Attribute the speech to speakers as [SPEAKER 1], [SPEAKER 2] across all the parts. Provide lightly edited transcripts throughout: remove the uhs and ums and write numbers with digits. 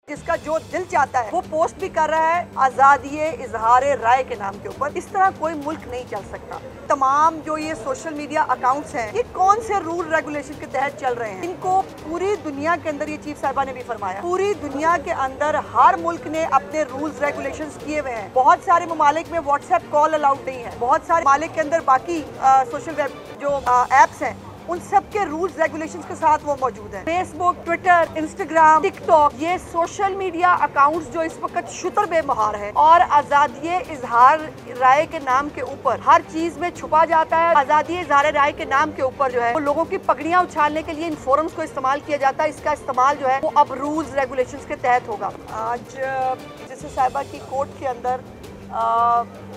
[SPEAKER 1] जिसका जो दिल चाहता है वो पोस्ट भी कर रहा है आज़ादी इजहार राय के नाम के ऊपर। इस तरह कोई मुल्क नहीं चल सकता। तमाम जो ये सोशल मीडिया अकाउंट्स हैं ये कौन से रूल रेगुलेशन के तहत चल रहे हैं? इनको पूरी दुनिया के अंदर, ये चीफ साहिबा ने भी फरमाया, पूरी दुनिया के अंदर हर मुल्क ने अपने रूल्स रेगुलेशंस किए हुए हैं। बहुत सारे ममालिक में व्हाट्सएप कॉल अलाउड नहीं है, बहुत सारे ममालिक के अंदर बाकी सोशल वेब जो एप्स हैं उन सब के रूल्स रेगुलेशंस के साथ वो मौजूद है। फेसबुक, ट्विटर, इंस्टाग्राम, टिकटॉक, ये सोशल मीडिया अकाउंट्स जो इस वक्त शुतर बेमहार है और आज़ादी इजहार राय के नाम के ऊपर हर चीज में छुपा जाता है। आज़ादी इजहार राय के नाम के ऊपर जो है वो लोगों की पगड़ियां उछालने के लिए इन फोरम्स को इस्तेमाल किया जाता है। इसका इस्तेमाल जो है वो अब रूल्स रेगुलेशंस के तहत होगा। आज जैसे साहिबा की कोर्ट के अंदर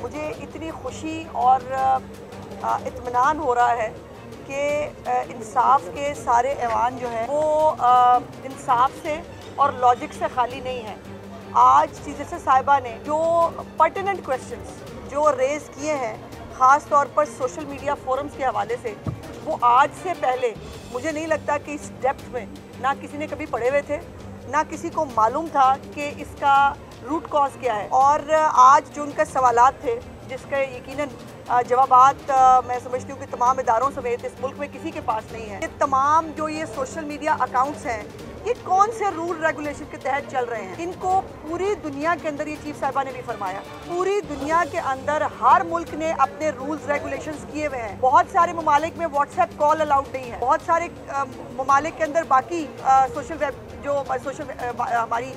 [SPEAKER 1] मुझे इतनी खुशी और इत्मीनान हो रहा है कि इंसाफ के सारे ऐवान जो है वो इंसाफ से और लॉजिक से खाली नहीं है। आज चीफ जस्टिस साहिबा ने जो पर्टिनेंट क्वेश्चंस जो रेज़ किए हैं ख़ास तौर पर सोशल मीडिया फोरम्स के हवाले से, वो आज से पहले मुझे नहीं लगता कि इस डेप्थ में ना किसी ने कभी पढ़े हुए थे, ना किसी को मालूम था कि इसका रूट कॉज क्या है। और आज जो उनके सवालात थे जिसके यकीनन जवाबात मैं समझती हूँ कि तमाम इदारों समेत इस मुल्क में किसी के पास नहीं है। ये तमाम जो ये सोशल मीडिया अकाउंट्स हैं ये कौन से रूल रेगुलेशन के तहत चल रहे हैं? इनको पूरी दुनिया के अंदर, ये चीफ साहिबा ने भी फरमाया, पूरी दुनिया के अंदर हर मुल्क ने अपने रूल्स रेगुलेशंस किए हुए हैं। बहुत सारे ममालिक में व्हाट्सएप कॉल अलाउड नहीं है, बहुत सारे ममालिक के अंदर बाकी सोशल वेब जो हमारी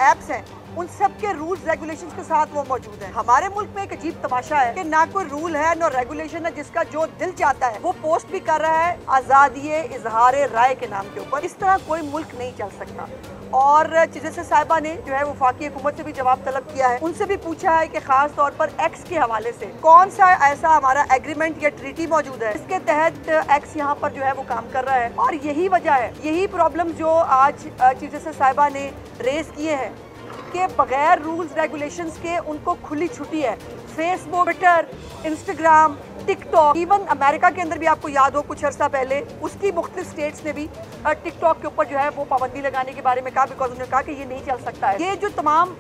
[SPEAKER 1] एप्स हैं उन सब के रूल्स रेगुलेशंस के साथ वो मौजूद है। हमारे मुल्क में एक अजीब तमाशा है कि ना कोई रूल है ना रेगुलेशन है, जिसका जो दिल चाहता है वो पोस्ट भी कर रहा है आज़ादी इजहार राय के नाम के ऊपर। इस तरह कोई मुल्क नहीं चल सकता। और चीफ जस्टिस साहिबा ने जो है वफाकी हुकूमत से भी जवाब तलब किया है, उनसे भी पूछा है कि खास तौर पर एक्स के हवाले से कौन सा ऐसा हमारा एग्रीमेंट या ट्रीटी मौजूद है इसके तहत एक्स यहाँ पर जो है वो काम कर रहा है। और यही वजह है, यही प्रॉब्लम जो आज चीफ जस्टिस साहिबा ने रेज किए हैं कि बगैर रूल्स रेगुलेशंस के उनको खुली छुट्टी है। Facebook, Twitter, Instagram, TikTok, even America के अंदर भी आपको याद हो कुछ अर्सा पहले उसकी मुख्तलिफ स्टेट्स ने भी टिकटॉक के ऊपर जो है वो पाबंदी लगाने के बारे में कहा, बिकॉज उन्होंने कहा कि ये नहीं चल सकता है। ये जो तमाम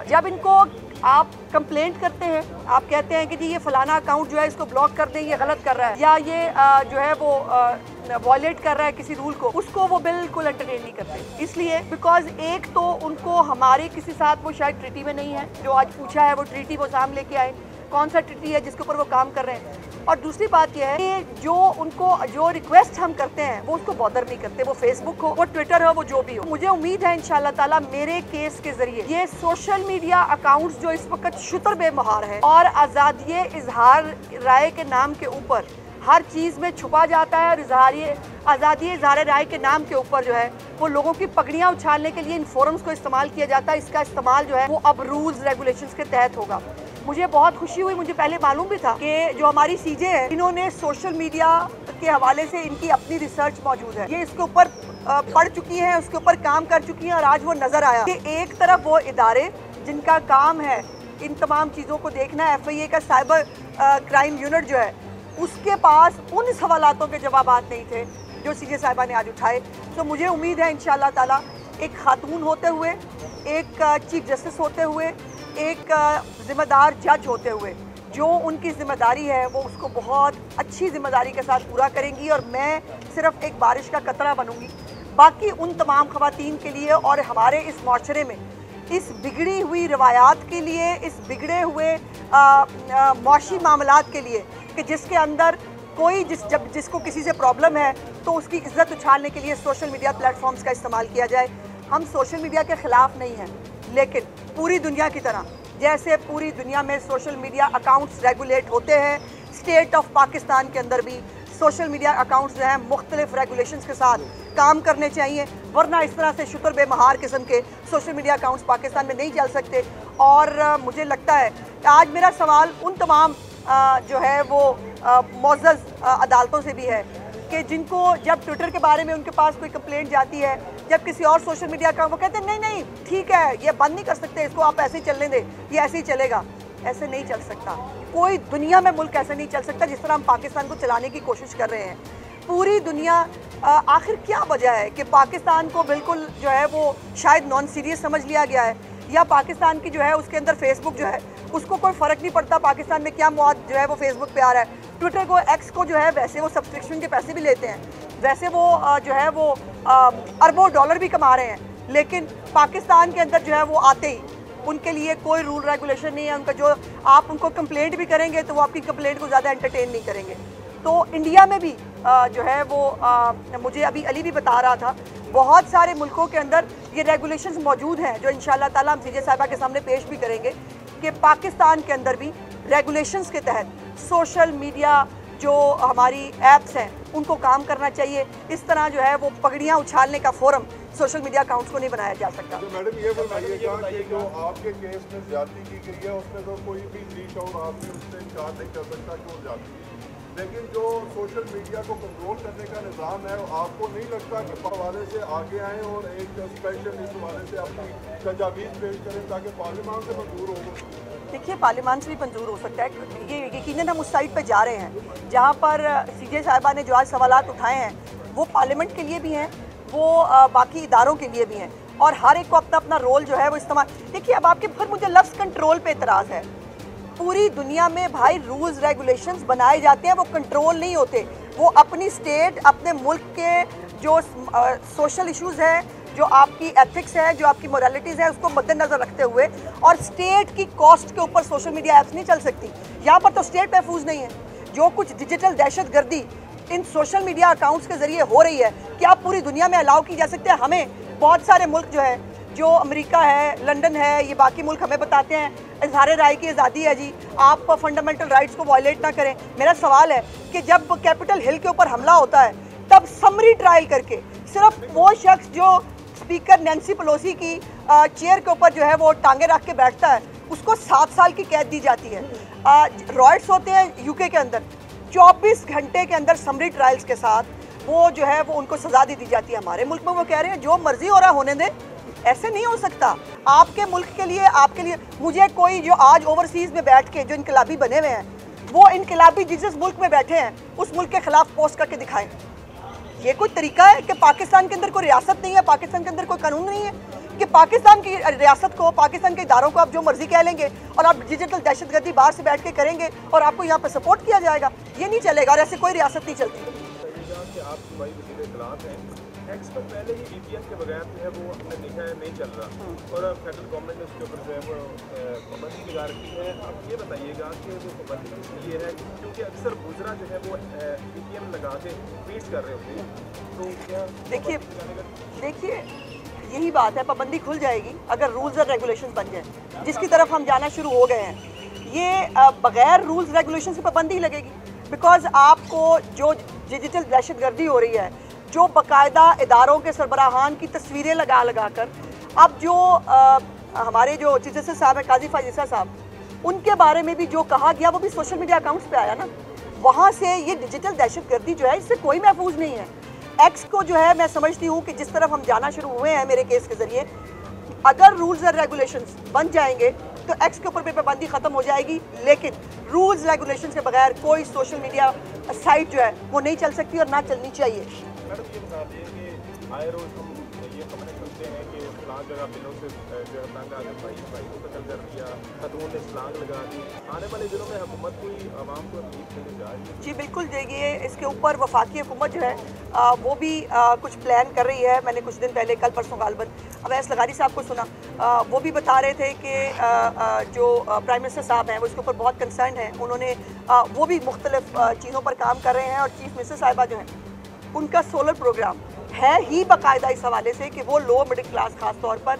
[SPEAKER 1] जब इनको आप कंप्लेंट करते हैं, आप कहते हैं कि जी ये फलाना अकाउंट जो है इसको ब्लॉक कर दें, ये गलत कर रहा है या ये जो है वो वॉयलेट कर रहा है किसी रूल को, उसको वो बिल्कुल एंटरटेन नहीं करते। इसलिए बिकॉज एक तो उनको हमारे किसी साथ वो शायद ट्रीटी में नहीं है, जो आज पूछा है वो ट्रीटी वो सामने लेके आए, कौन सा ट्रीटी है जिसके ऊपर वो काम कर रहे हैं। और दूसरी बात यह है कि जो उनको जो रिक्वेस्ट हम करते हैं वो उसको बॉदर नहीं करते, वो फेसबुक हो, वो ट्विटर हो, वो जो भी हो। मुझे उम्मीद है इंशाल्लाह ताला मेरे केस के जरिए ये सोशल मीडिया अकाउंट्स जो इस वक्त शुतर बेमहार है और आज़ादी इजहार राय के नाम के ऊपर हर चीज़ में छुपा जाता है और आज़ादी इजहार राय के नाम के ऊपर जो है वो लोगों की पगड़ियाँ उछालने के लिए इन फोरम्स को इस्तेमाल किया जाता है। इसका इस्तेमाल जो है वो अब रूल्स रेगुलेशंस के तहत होगा। मुझे बहुत खुशी हुई, मुझे पहले मालूम भी था कि जो हमारी सीजे है इन्होंने सोशल मीडिया के हवाले से इनकी अपनी रिसर्च मौजूद है, ये इसके ऊपर पढ़ चुकी हैं, उसके ऊपर काम कर चुकी हैं। और आज वो नज़र आया कि एक तरफ वो इदारे जिनका काम है इन तमाम चीज़ों को देखना, FIA का साइबर क्राइम यूनिट जो है उसके पास उन सवालातों के जवाबात नहीं थे जो सीजे साहिबा ने आज उठाए। तो मुझे उम्मीद है इंशाल्लाह ताला एक खातून होते हुए, एक चीफ जस्टिस होते हुए, एक ज़िम्मेदार जज होते हुए जो उनकी ज़िम्मेदारी है वो उसको बहुत अच्छी ज़िम्मेदारी के साथ पूरा करेंगी। और मैं सिर्फ एक बारिश का कतरा बनूंगी बाकी उन तमाम ख़वातीन के लिए और हमारे इस माशरे में इस बिगड़ी हुई रवायात के लिए, इस बिगड़े हुए मौशी मामलात के लिए कि जिसके अंदर कोई जिसको किसी से प्रॉब्लम है तो उसकी इज्जत उछालने के लिए सोशल मीडिया प्लेटफॉर्म्स का इस्तेमाल किया जाए। हम सोशल मीडिया के ख़िलाफ़ नहीं हैं, लेकिन पूरी दुनिया की तरह जैसे पूरी दुनिया में सोशल मीडिया अकाउंट्स रेगुलेट होते हैं, स्टेट ऑफ पाकिस्तान के अंदर भी सोशल मीडिया अकाउंट्स जो हैं मुख्तलिफ रेगुलेशंस के साथ काम करने चाहिए, वरना इस तरह से शुतर बेमहार किस्म के सोशल मीडिया अकाउंट्स पाकिस्तान में नहीं चल सकते। और मुझे लगता है कि आज मेरा सवाल उन तमाम जो है वो मुअज़्ज़ज़ अदालतों से भी है कि जिनको जब ट्विटर के बारे में उनके पास कोई कंप्लेंट जाती है, जब किसी और सोशल मीडिया का, वो कहते हैं नहीं नहीं ठीक है ये बंद नहीं कर सकते, इसको आप ऐसे ही चलने दें, ये ऐसे ही चलेगा। ऐसे नहीं चल सकता, कोई दुनिया में मुल्क ऐसे नहीं चल सकता जिस तरह हम पाकिस्तान को चलाने की कोशिश कर रहे हैं। पूरी दुनिया आखिर क्या वजह है कि पाकिस्तान को बिल्कुल जो है वो शायद नॉन सीरियस समझ लिया गया है, या पाकिस्तान की जो है उसके अंदर फेसबुक जो है उसको कोई फ़र्क नहीं पड़ता पाकिस्तान में क्या मौत जो है वो फेसबुक पे आ रहा है। ट्विटर को, एक्स को जो है वैसे वो सब्सक्रिप्शन के पैसे भी लेते हैं, वैसे वो जो है वो अरबों डॉलर भी कमा रहे हैं, लेकिन पाकिस्तान के अंदर जो है वो आते ही उनके लिए कोई रूल रेगुलेशन नहीं है। उनका जो आप उनको कंप्लेंट भी करेंगे तो वो आपकी कंप्लेंट को ज़्यादा एंटरटेन नहीं करेंगे। तो इंडिया में भी जो है वो मुझे अभी अली भी बता रहा था, बहुत सारे मुल्कों के अंदर ये रेगुलेशंस मौजूद हैं जो इंशाल्लाह ताला हम सीजे साहिबा के सामने पेश भी करेंगे कि पाकिस्तान के अंदर भी रेगुलेशंस के तहत सोशल मीडिया जो हमारी ऐप्स हैं उनको काम करना चाहिए। इस तरह जो है वो पगड़ियाँ उछालने का फोरम सोशल मीडिया अकाउंट्स को नहीं बनाया जा सकता।
[SPEAKER 2] तो मैडम ये बताइएगा कि जो आपके केस में ज्यादती की गई है उसमें तो कोई भी लीक आउट आपने उससे इनकार नहीं कर सकता कि वो ज्यादती की, लेकिन जो सोशल मीडिया को कंट्रोल करने का निज़ाम है आपको नहीं लगता कि हवाले से आगे आएँ और एक स्पेशल इस हवाले से अपनी तजावीज़ पेश करें ताकि पार्लियामान से मंजूर हो?
[SPEAKER 1] देखिए, पार्लियामान से भी मंजूर हो सकता है, ये यकीनन हम उस साइड पर जा रहे हैं जहाँ पर सीजे साहिबा ने जो आज सवालात उठाए हैं वो पार्लियामेंट के लिए भी हैं, वो बाकी इदारों के लिए भी हैं, और हर एक को अपना अपना रोल जो है वो इस्तेमाल। देखिए, अब आपके फिर मुझे लफ्ज़ कंट्रोल पे इतराज़ है। पूरी दुनिया में भाई रूल्स रेगुलेशंस बनाए जाते हैं, वो कंट्रोल नहीं होते, वो अपनी स्टेट, अपने मुल्क के जो सोशल इश्यूज़ हैं, जो आपकी एथिक्स है, जो आपकी मोरालिटीज़ है, उसको मद्देनज़र रखते हुए, और स्टेट की कॉस्ट के ऊपर सोशल मीडिया ऐप्स नहीं चल सकती। यहाँ पर तो स्टेट महफूज नहीं है। जो कुछ डिजिटल दहशतगर्दी इन सोशल मीडिया अकाउंट्स के ज़रिए हो रही है, क्या आप पूरी दुनिया में अलाउ की जा सकते हैं? हमें बहुत सारे मुल्क जो है, जो अमेरिका है, लंदन है, ये बाकी मुल्क हमें बताते हैं इज़हार राय की आज़ादी है जी, आप फंडामेंटल राइट्स को वायलेट ना करें। मेरा सवाल है कि जब कैपिटल हिल के ऊपर हमला होता है तब समरी ट्रायल करके सिर्फ वो शख्स जो स्पीकर नैन्सी पेलोसी की चेयर के ऊपर जो है वो टांगे रख के बैठता है उसको 7 साल की कैद दी जाती है। रॉयट्स होते हैं यूके के अंदर, 24 घंटे के अंदर समरी ट्रायल्स के साथ वो जो है वो उनको सज़ा दी जाती है। हमारे मुल्क में वो कह रहे हैं जो मर्जी हो रहा होने दें, ऐसे नहीं हो सकता। आपके मुल्क के लिए, आपके लिए, मुझे कोई जो आज ओवरसीज़ में बैठ के जो इनकलाबी बने हुए हैं, वो इनकलाबी जिस मुल्क में बैठे हैं उस मुल्क के ख़िलाफ़ पोस्ट करके दिखाएं। ये कोई तरीका है कि पाकिस्तान के अंदर कोई रियासत नहीं है, पाकिस्तान के अंदर कोई कानून नहीं है कि पाकिस्तान की रियासत को, पाकिस्तान के इदारों को आप जो मर्जी कह लेंगे और आप डिजिटल दहशतगर्दी बाहर से बैठ के करेंगे और आपको यहाँ पर सपोर्ट किया जाएगा? ये नहीं चलेगा, और ऐसे कोई रियासत नहीं चलती।
[SPEAKER 3] एक्स पर पहले ही VPN के बगैर जो है वो हमने देखा है नहीं चल रहा, और फेडरल गवर्नमेंट ने उसके ऊपर जो है वो पाबंदी लगा रखी है। अब ये बताइएगा कि वो पाबंदी इसलिए है क्योंकि अक्सर गुजरा जो है वो VPN लगा के ट्वीट्स कर रहे होते हैं, तो क्या
[SPEAKER 1] देखिए यही बात है, पाबंदी खुल जाएगी अगर रूल्स और रेगुलेशन बन जाए, जिसकी तरफ हम जाना शुरू हो गए हैं। ये बगैर रूल्स रेगुलेशन से पाबंदी लगेगी, बिकॉज आपको जो डिजिटल दहशतगर्दी हो रही है, जो बाकायदा इदारों के सरबराहान की तस्वीरें लगा लगा कर, अब जो हमारे जो चीफ जस्टिस साहब हैं, काजी फायज़ साहब, उनके बारे में भी जो कहा गया वो भी सोशल मीडिया अकाउंट्स पे आया ना। वहाँ से ये डिजिटल दहशतगर्दी जो है इससे कोई महफूज नहीं है। एक्स को जो है मैं समझती हूँ कि जिस तरफ हम जाना शुरू हुए हैं मेरे केस के ज़रिए, अगर रूल्स और रेगुलेशंस बन जाएंगे तो एक्स के ऊपर भी पाबंदी ख़त्म हो जाएगी, लेकिन रूल्स रेगुलेशंस के बगैर कोई सोशल मीडिया साइट जो है वो नहीं चल सकती और ना चलनी चाहिए।
[SPEAKER 3] मैडम ये बता दिए कि आए रोज़ हम ये खबरें सुनते हैं कि फलां जगह बिलों से जो है तंग आकर भाई को कत्ल कर दिया, खतून ने छलांग लगा दी। आने वाले दिनों में हुकूमत कोई आवाम को अपील करने जा रही है?
[SPEAKER 1] जी बिल्कुल, देखिए इसके ऊपर वफाकी हुकूमत जो है वो भी कुछ प्लान कर रही है। मैंने कुछ दिन पहले, कल परसों गालबन अवैस लगारी साहब को सुना, वो भी बता रहे थे कि जो प्राइम मिनिस्टर साहब हैं वो इसके ऊपर बहुत कंसर्न हैं। उन्होंने वो भी मुख्तलिफ चीज़ों पर काम कर रहे हैं, और चीफ मिनिस्टर साहिबा जो हैं उनका सोलर प्रोग्राम है ही बाकायदा इस हवाले से कि वो लो मिडिल क्लास ख़ास तौर पर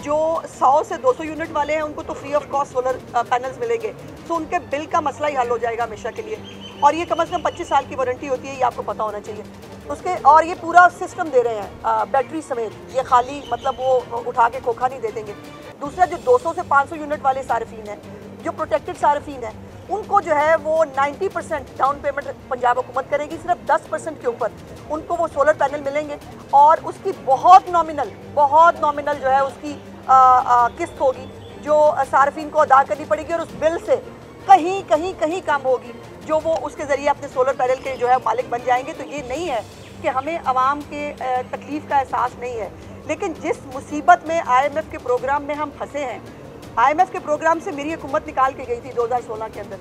[SPEAKER 1] जो 100 से 200 यूनिट वाले हैं उनको तो free of cost solar panels मिलेंगे, तो उनके बिल का मसला ही हल हो जाएगा हमेशा के लिए। और ये कम से कम 25 साल की वारंटी होती है, ये आपको पता होना चाहिए उसके। और ये पूरा सिस्टम दे रहे हैं बैटरी समेत, ये खाली मतलब वो उठा के खोखा नहीं दे देंगे। दूसरा, जो 200 से 500 यूनिट वाले सार्फिन हैं, जो प्रोटेक्टेड सार्फिन हैं, उनको जो है वो 90% डाउन पेमेंट पंजाब हुकूमत करेगी, सिर्फ 10% के ऊपर उनको वो सोलर पैनल मिलेंगे, और उसकी बहुत नॉमिनल जो है उसकी किस्त होगी जो सार्फिन को अदा करनी पड़ेगी, और उस बिल से कहीं कहीं कहीं कम होगी, जो वो उसके ज़रिए अपने सोलर पैनल के जो है मालिक बन जाएंगे। तो ये नहीं है कि हमें आवाम के तकलीफ़ का एहसास नहीं है, लेकिन जिस मुसीबत में IMF के प्रोग्राम में हम फंसे हैं, IMF के प्रोग्राम से मेरी हुकूमत निकाल के गई थी 2016 के अंदर।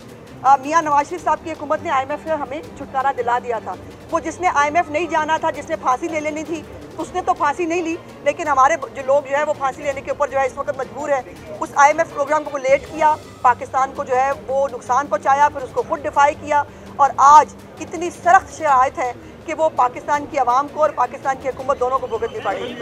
[SPEAKER 1] मियां नवाज शरीफ साहब की हुकूमत ने IMF से हमें छुटकारा दिला दिया था। वो जिसने IMF नहीं जाना था, जिसने फांसी ले लेनी थी, उसने तो फांसी नहीं ली, लेकिन हमारे जो लोग जो है वो फांसी लेने के ऊपर जो है इस वक्त मजबूर है। उस IMF प्रोग्राम को लेट किया, पाकिस्तान को जो है वो नुकसान पहुँचाया, फिर उसको खुद डिफाई किया, और आज इतनी सख्त शराइत है कि वो पाकिस्तान की आवाम को और पाकिस्तान की हुकूमत दोनों को भुगतनी पड़ेगी।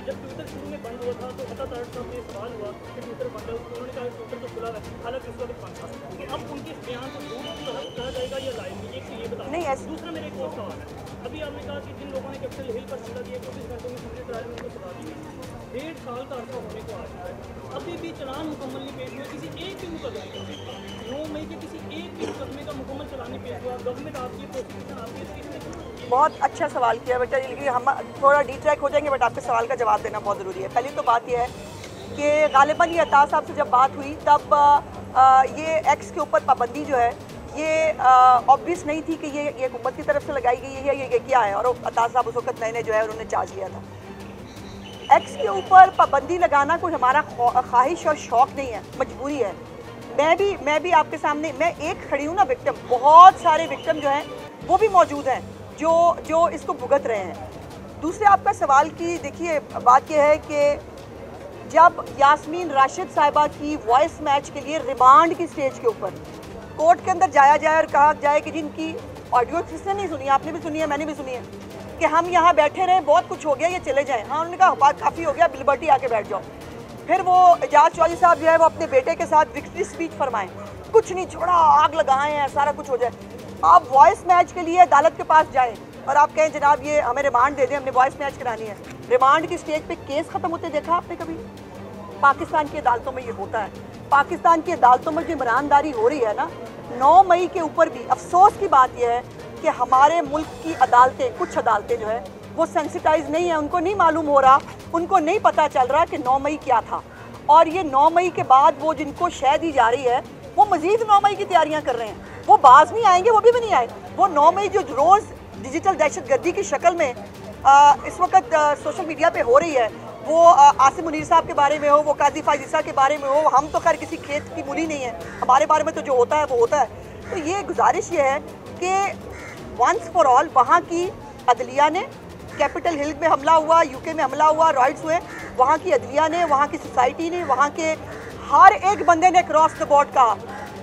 [SPEAKER 4] जब ट्विटर शुरू में बंद हुआ था तो अता तारड़ साहब ने सवाल हुआ कि ट्विटर बंद है, उन्होंने कहा ट्विटर तो खुला है, हालांकि इस वक्त बंद था। तो अब उनके बयान को झूठ कहा जाएगा या लाइव? एक तो ये बताओ नहीं। दूसरा मेरा एक और सवाल है, अभी आपने कहा कि जिन लोगों ने कैपिटल हिल पर हमला दिया 24 घंटों में हमने ट्रायल में उनको सजा दी, 1.5 साल का अर्सा होने को आ चुका है, अभी भी चलान मुकम्मल नहीं पेश हुआ किसी एक भी मुकदमे का। 9 मई के किसी एक भी मुकदमे का मुकम्मल चलान नहीं पेश हुआ। गवर्नमेंट आपकी, प्रोसिक्यूशन आपकी,
[SPEAKER 1] बहुत अच्छा सवाल किया बेटा, ये हम थोड़ा डिट्रैक हो जाएंगे, बट आपके सवाल का जवाब देना बहुत ज़रूरी है। पहली तो बात यह है कि गालिबन ये अता साहब से जब बात हुई तब ये एक्स के ऊपर पाबंदी जो है ये ऑब्वियस नहीं थी कि ये हुकूमत की तरफ से लगाई गई है, ये क्या है। और अता साहब उस वक्त नए जो है उन्होंने चार्ज लिया था। एक्स के ऊपर पाबंदी लगाना कोई हमारा ख्वाहिश और शौक़ नहीं है, मजबूरी है। मैं भी आपके सामने, मैं एक खड़ी हूँ ना विक्टिम, बहुत सारे विक्टिम जो हैं वो भी मौजूद हैं जो इसको भुगत रहे हैं। दूसरे आपका सवाल की देखिए बात यह है कि जब यास्मीन राशिद साहिबा की वॉइस मैच के लिए रिमांड की स्टेज के ऊपर कोर्ट के अंदर जाया जाए और कहा जाए कि जिनकी ऑडियो किसने नहीं सुनी, आपने भी सुनी है, मैंने भी सुनी है, कि हम यहाँ बैठे रहें, बहुत कुछ हो गया, ये चले जाएं। हाँ, उन्होंने कहा बात काफ़ी हो गया, लिबर्टी आके बैठ जाओ। फिर वो एजाज चौधरी साहब जो है वो अपने बेटे के साथ विक्ट्री स्पीच फरमाएं, कुछ नहीं छोड़ा, आग लगाएं हैं, सारा कुछ हो जाए। आप वॉइस मैच के लिए अदालत के पास जाएं और आप कहें जनाब ये हमें रिमांड दे दें, हमने वॉइस मैच करानी है। रिमांड की स्टेज पे केस ख़त्म होते देखा आपने कभी? पाकिस्तान की अदालतों में ये होता है। पाकिस्तान की अदालतों में जो ईमानदारी हो रही है ना, 9 मई के ऊपर भी अफसोस की बात यह है कि हमारे मुल्क की अदालतें, कुछ अदालतें जो है वो सेंसिटाइज नहीं है, उनको नहीं मालूम हो रहा, उनको नहीं पता चल रहा कि 9 मई क्या था। और ये 9 मई के बाद वो जिनको शह दी जा रही है वो मज़ीद 9 मई की तैयारियां कर रहे हैं। वो बाज नहीं आएंगे, वो भी नहीं आए। वो 9 मई जो रोज़ डिजिटल दहशतगर्दी की शक्ल में इस वक्त सोशल मीडिया पे हो रही है, वो आसिम मुनीर साहब के बारे में हो, वो काजी फाजिसा के बारे में हो, हम तो खैर किसी खेत की मूली नहीं है, हमारे बारे में तो जो होता है वो होता है। तो ये गुजारिश ये है कि वंस फॉर ऑल वहाँ की अदलिया ने, कैपिटल हिल में हमला हुआ, UK में हमला हुआ, राइट्स हुए, वहाँ की अदलिया ने, वहाँ की सोसाइटी ने, वहाँ के हर एक बंदे ने क्रॉस द बॉर्डर कहा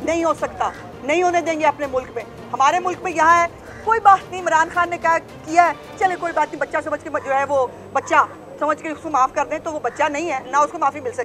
[SPEAKER 1] नहीं हो सकता, नहीं होने देंगे अपने मुल्क में। हमारे मुल्क में यहाँ है, कोई बात नहीं, इमरान खान ने क्या किया है, चले कोई बात नहीं, बच्चा समझ के जो है वो बच्चा समझ के उसको माफ़ कर दें, तो वो बच्चा नहीं है ना, उसको माफ़ी मिल सकती।